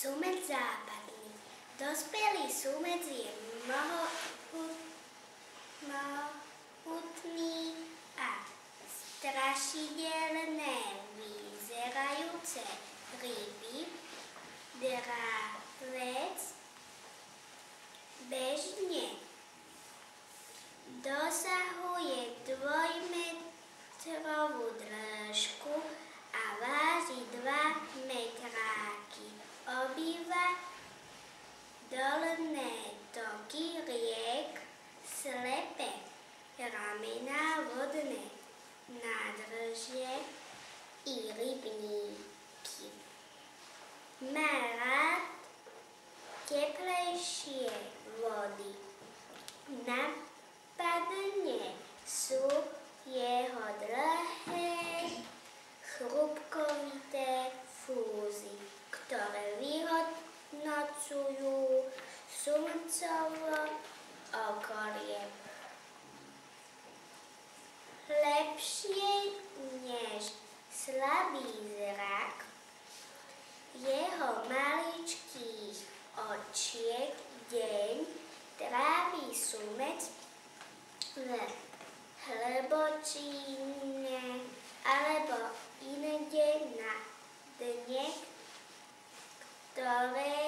Súmec západný. Dospelý súmec je mohutný a strašidelné vyzerajúce ryby. Dravec bežne dosahuje 2-metrovú dĺžku a váži 2 metráky. Obýva dolné toky riek, slepé ramená, vodné nádrže i rybníky. Má rád teplejšie vody. Napadne sú jeho dlhé, chrupkovité fúzy, ktoré vyhodnocujú slncovo okolie. Lepšie než slabý zrak jeho maličkých očiek deň trávi súmec v hlbočine alebo inde na dne, ktoré